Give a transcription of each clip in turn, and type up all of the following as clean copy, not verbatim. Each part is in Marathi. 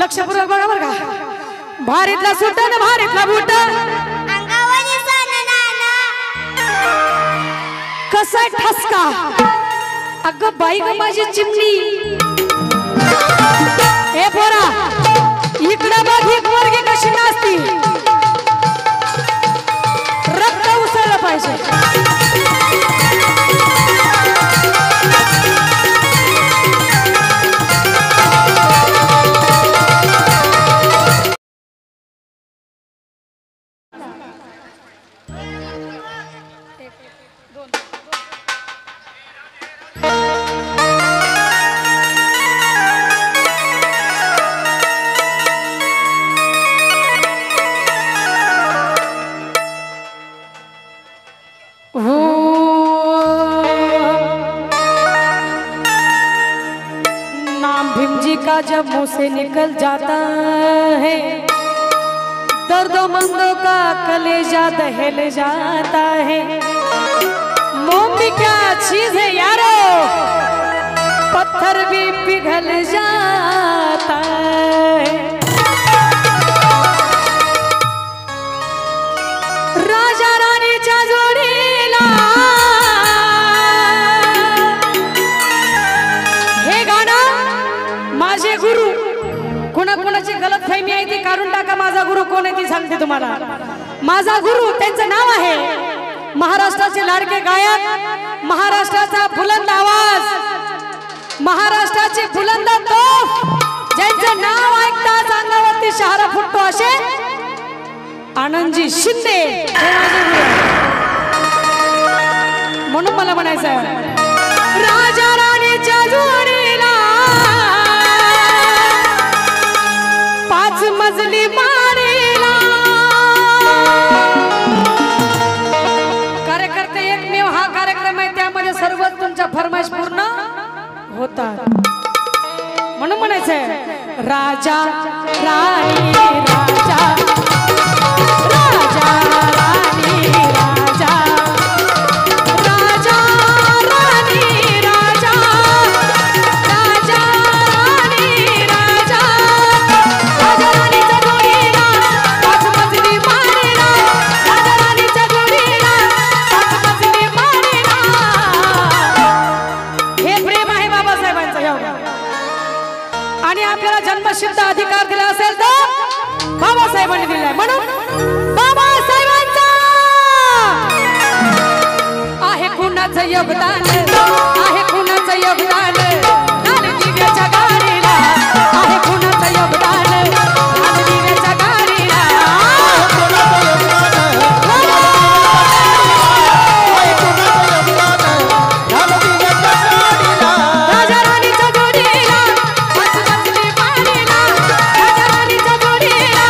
लक्षपूर्वक बघा बरं का. भारीतला सुट ना भारीतला बूट कसा ठसका. अगं बाई ग माझी चिमणी. ए पोरा इकडे बघ ही पोरगी कशी नाचती. रक्त उसळलं पाहिजे. जब मुंह से निकल जाता है दर्दमंदों का कलेजा दहल जाता है. मोम भी क्या चीज है यारो पत्थर भी पिघल जाता है. राजा राणीच्या जोडीला हे गाणं माझे गुरु. कोणाकोणाची गलतफहमी आहे ती काढून टाका. माझा गुरु कोण आहे ती सांगते तुम्हाला. माझा गुरु त्यांचं नाव आहे महाराष्ट्राचे लाडके गायक, महाराष्ट्राचा बुलंद आवाज, महाराष्ट्राची बुलंद तोफ, ज्यांचं नाव ऐकताच अंगावरती शहारा फुटतो असे आनंदजी शिंदे. म्हणून मला म्हणायचं राजा राणीच्या जोडीला मजली मारेला. कार्यकर्ते एकमेव हा कार्यक्रम आहे त्यामध्ये सर्व तुमच्या फरमाईश पूर्ण होतात. म्हणून म्हणायचंय राजा राणी राजा राजा राणी राजा राजा राणी राजा राजा राणी राजा. राजा राणीच्या जोडीला पाच मजली मारेला. राजा राणीच्या जोडीला पाच मजली मारेला. हे प्रेम आहे बाबासाहेबांचं एवढं. आणि आपल्याला जन्मसिद्ध अधिकार दिला असेल तर बाबासाहेबांनी दिलाय. म्हणून बाबासाहेबांचा आहे कुणाचं योगदान, आहे कुणाचं योगदान लाल दिव्याच्या गाडीला. आहे कुणाचं योगदान लाल दिव्याच्या गाडीला. राजा राणीच्या जोडीला पाच मजली मारेला. राजा राणीच्या जोडीला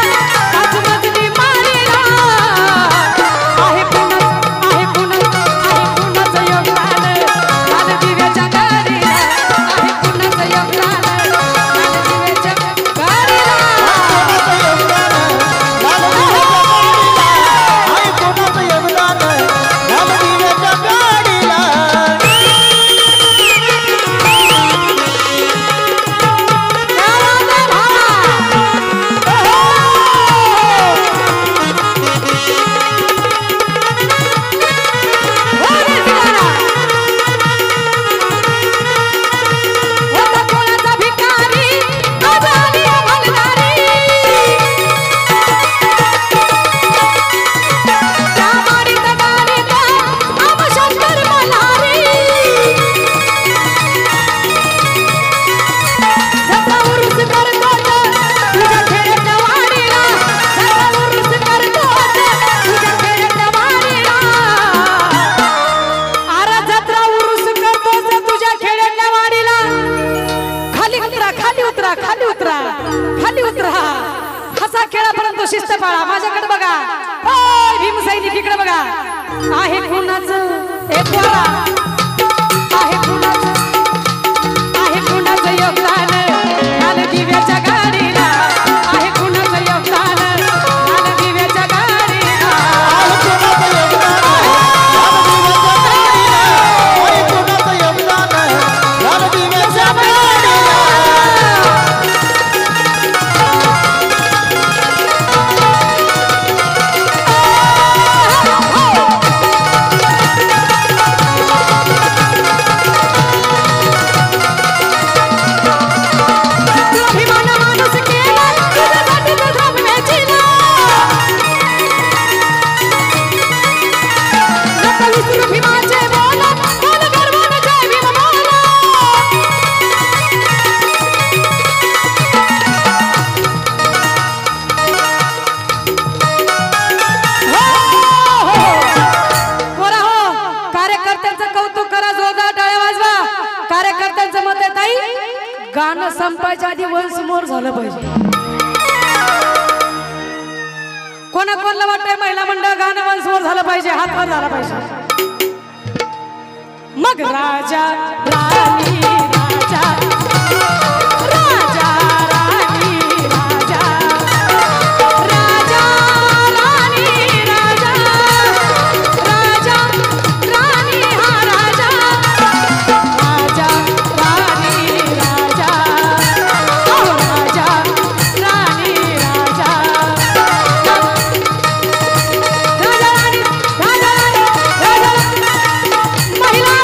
पाच मजली मारेला. आहे कुणाचं योगदान लाल दिव्याच्या गाडीला. आहे कुणाचं योगदान लाल दिव्याच्या गाडीला. शिस्त पाळा. माझ्याकडे बघा. भीम सैनिक इकडे बघा. आहे कुणाचं एक पोरा. आहे कुणाचं योगदान लाल दिव्याच्या गाडीला. आहे कुणाचं योगदान लाल दिव्याच्या गाडीला. संपायच्या आधी वन्स मोर झालं पाहिजे. कोणा कोणाला वाटतंय महिला मंडळ गाणं वन्स मोर झालं पाहिजे, हात वर झाला पाहिजे. मग राजा राणी राजा राजा राणी राजा राजा राणी राजा राजा राणी हा राजा राजा राणी राजा राजा राणी राजा राजा राणी महिला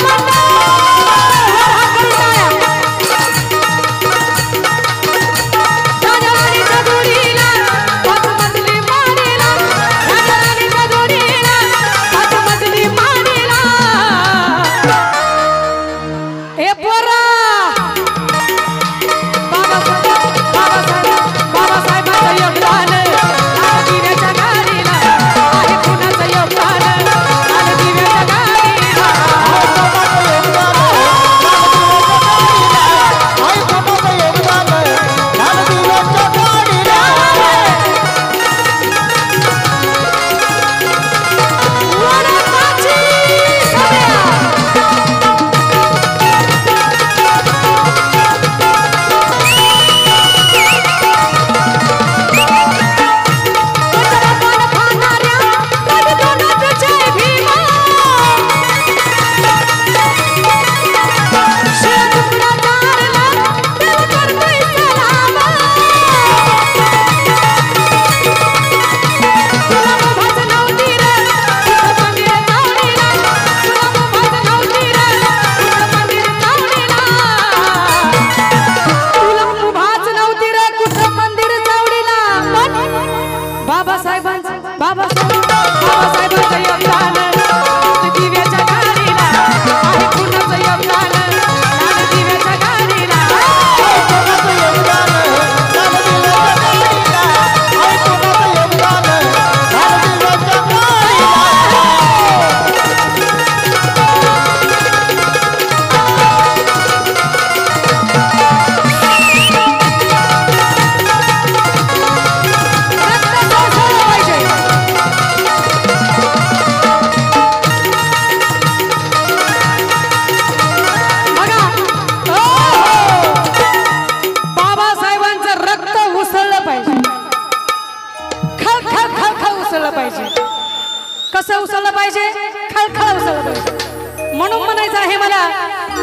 कसं उसळलं पाहिजे, खळखळ उसळलं पाहिजे. म्हणून म्हणायचं आहे मला,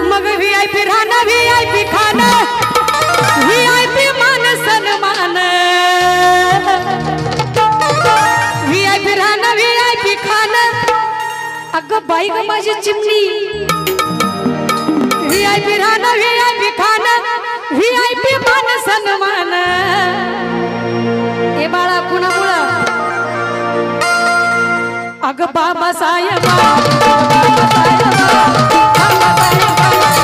मग VIP राहणं, VIP खाणं, VIP मान सन्मान, VIP राहणं, VIP खाणं. अगं बाई ग माझी चिमणी, VIP राहणं, VIP खाणं, VIP मान सन्मान. हे बाळा कुणामुळं? अग बाबा साहेबा, बाबा साहेबा, बाबा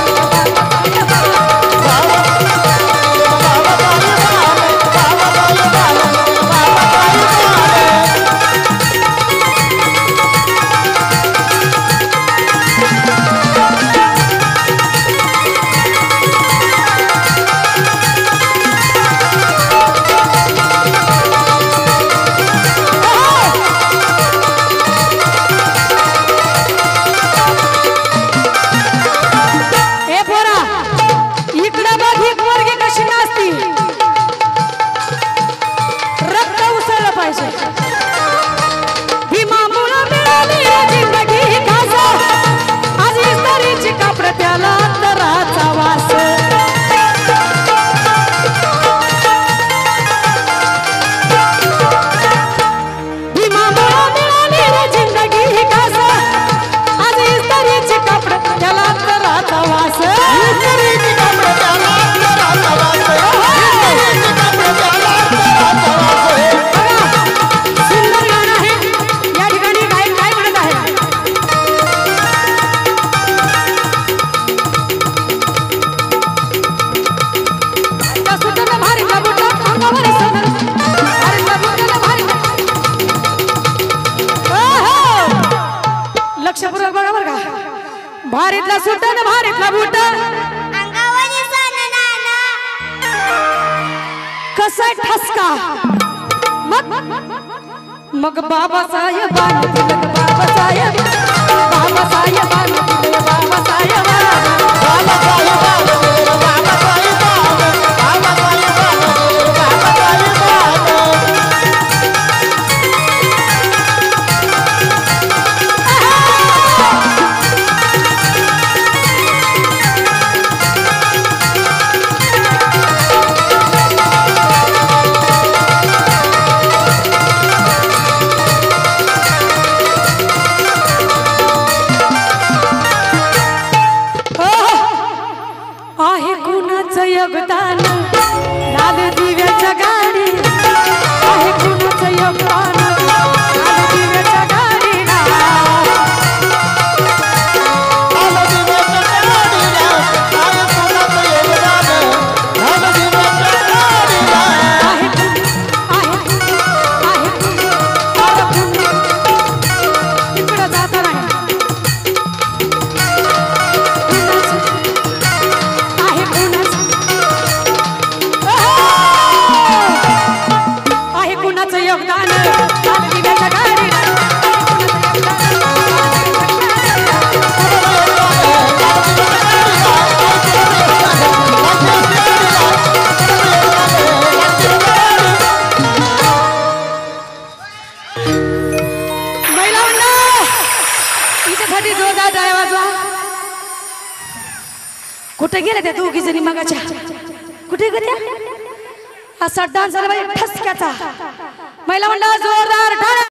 कसा ठसका मग बाबासाहेबांनी दिलं ग बाबासाहेब बाबासाहेबांनी दिलं ग बाबासाहेब आहे कुणाचं योगदान लाल दिव्याच्या गाडी आहे कुणाचं योगदान लाल दिव्याच्या गाडीला इकडं जाता नाही योगदान लाल दिव्याच्या गाडीला महिला मंडळ हिच्यासाठी जोरदार टाळ्या वाजवा. कुठे गेल्या त्या दोघी जणी मगाच्या कुठे गेल्या असा डान्स झाला ठसक्याचा. महिला मंडळ जोरदार टाळ्या.